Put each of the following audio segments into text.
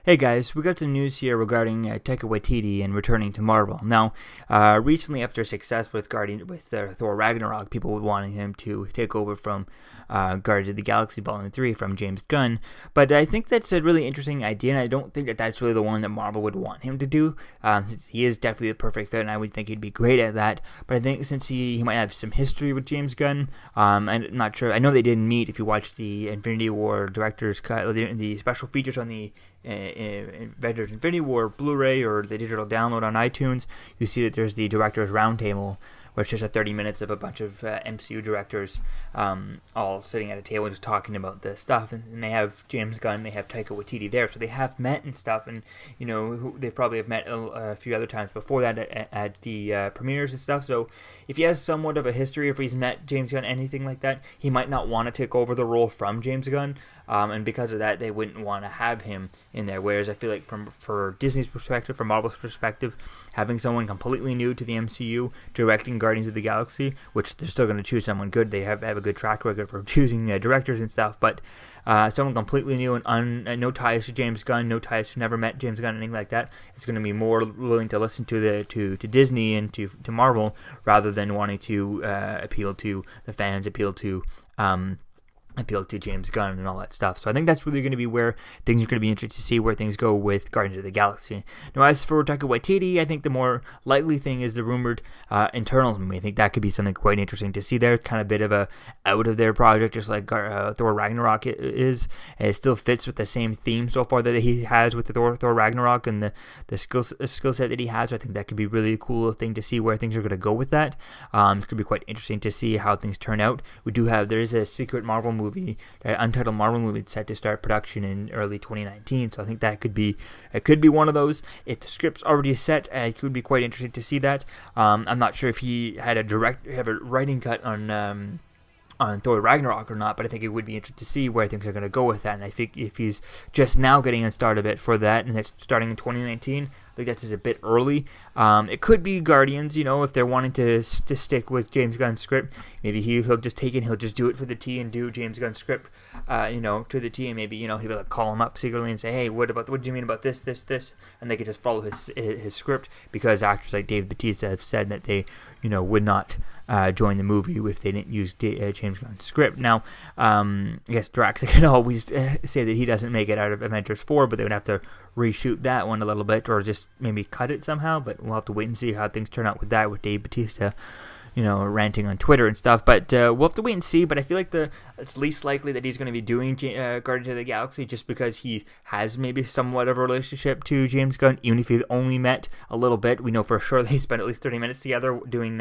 Hey guys, we got some news here regarding Taika Waititi and returning to Marvel. Now, recently after success with Thor Ragnarok, people were wanting him to take over from Guardians of the Galaxy Volume 3 from James Gunn. But I think that's a really interesting idea, and I don't think that that's really the one that Marvel would want him to do. He is definitely the perfect fit, and I would think he'd be great at that. But I think since he might have some history with James Gunn, I'm not sure. I know they didn't meet. If you watch the Infinity War director's cut, the special features on the Avengers Infinity War Blu-ray or the digital download on iTunes, you see that there's the director's roundtable, which is just 30 minutes of a bunch of MCU directors all sitting at a table just talking about this stuff. And they have James Gunn, they have Taika Waititi there, so they have met and stuff. And you know, they probably have met a few other times before that at the premieres and stuff. So if he has somewhat of a history, if he's met James Gunn, anything like that, he might not want to take over the role from James Gunn. And because of that, they wouldn't want to have him in there. Whereas I feel like for Disney's perspective, from Marvel's perspective, having someone completely new to the MCU directing Guardians of the Galaxy, which they're still going to choose someone good. They have a good track record for choosing directors and stuff, but someone completely new and no ties to James Gunn, no ties to never met James Gunn, anything like that. It's going to be more willing to listen to Disney and to Marvel rather than wanting to appeal to the fans, appeal to James Gunn and all that stuff. So I think that's really going to be where things are going to be interesting to see where things go with Guardians of the Galaxy. Now, as for Taika Waititi, I think the more likely thing is the rumored Eternals movie. I think that could be something quite interesting to see there. It's kind of a bit of a out of their project, just like Thor Ragnarok is. And it still fits with the same theme so far that he has with the Thor Ragnarok and the skill set that he has. So I think that could be really a cool thing to see where things are going to go with that. It could be quite interesting to see how things turn out. There is a secret Marvel movie, untitled Marvel movie set to start production in early 2019, so I think that could be one of those. If the script's already set, it could be quite interesting to see that. I'm not sure if he had a writing cut on Thor Ragnarok or not, but I think it would be interesting to see where things are going to go with that. And I think if he's just now getting a start of it for that, and it's starting in 2019, I think that's just a bit early. It could be Guardians, if they're wanting to stick with James Gunn's script. Maybe he'll just take it, he'll just do it for the T and do James Gunn's script, to the T, and maybe he'll like call him up secretly and say, hey, what do you mean about this, and they could just follow his script, because actors like Dave Bautista have said that they would not join the movie if they didn't use James Gunn's script. Now, I guess Drax can always say that he doesn't make it out of Avengers 4, but they would have to reshoot that one a little bit, or just maybe cut it somehow, but we'll have to wait and see how things turn out with that, with Dave Bautista ranting on Twitter and stuff. But we'll have to wait and see. But I feel like it's least likely that he's going to be doing Guardians of the Galaxy, just because he has maybe somewhat of a relationship to James Gunn, even if he only met a little bit. We know for sure they spent at least 30 minutes together doing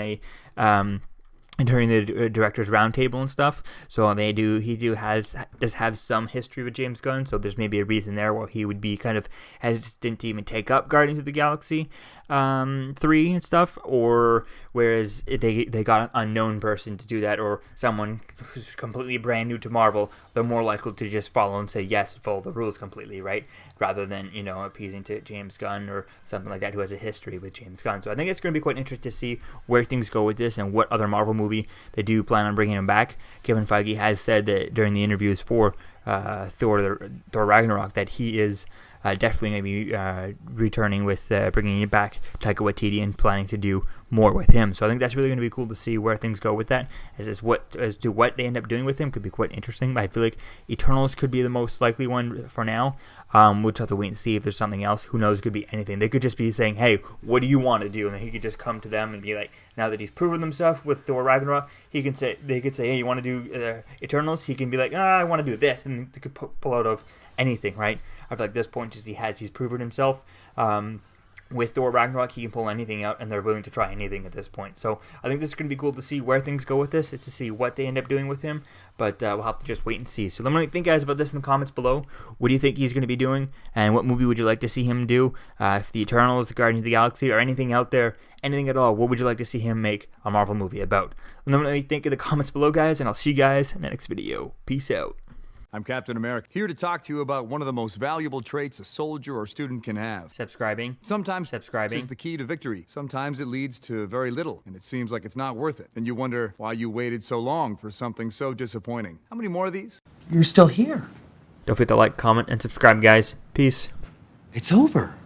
during the director's roundtable and stuff. So he does have some history with James Gunn, so there's maybe a reason there where he would be kind of hesitant to even take up Guardians of the Galaxy 3 and stuff, or whereas they got an unknown person to do that, or someone who's completely brand new to Marvel, they're more likely to just follow and say yes, follow the rules completely, right, rather than appeasing to James Gunn or something like that who has a history with James Gunn. So I think it's going to be quite interesting to see where things go with this and what other Marvel movie they do plan on bringing him back. Kevin Feige has said that during the interviews for Thor Ragnarok that he is definitely going to be returning with bringing back Taika Waititi and planning to do more with him. So I think that's really going to be cool to see where things go with that. As to what they end up doing with him could be quite interesting. But I feel like Eternals could be the most likely one for now. We'll just have to wait and see if there's something else. Who knows? It could be anything. They could just be saying, hey, what do you want to do? And then he could just come to them and be like, now that he's proven himself with Thor Ragnarok, they could say, hey, you want to do Eternals? He can be like, I want to do this. And they could pull out of anything, right? I feel like this point is he's proven himself. With Thor Ragnarok, he can pull anything out, and they're willing to try anything at this point. So I think this is going to be cool to see where things go with this. It's to see what they end up doing with him, but we'll have to just wait and see. So let me know what you think, guys, about this in the comments below. What do you think he's going to be doing, and what movie would you like to see him do? If the Eternals, the Guardians of the Galaxy, or anything out there, anything at all, what would you like to see him make a Marvel movie about? Let me know what you think in the comments below, guys, and I'll see you guys in the next video. Peace out. I'm Captain America, here to talk to you about one of the most valuable traits a soldier or student can have. Subscribing. Sometimes is the key to victory. Sometimes it leads to very little, and it seems like it's not worth it. And you wonder why you waited so long for something so disappointing. How many more of these? You're still here. Don't forget to like, comment, and subscribe, guys. Peace. It's over.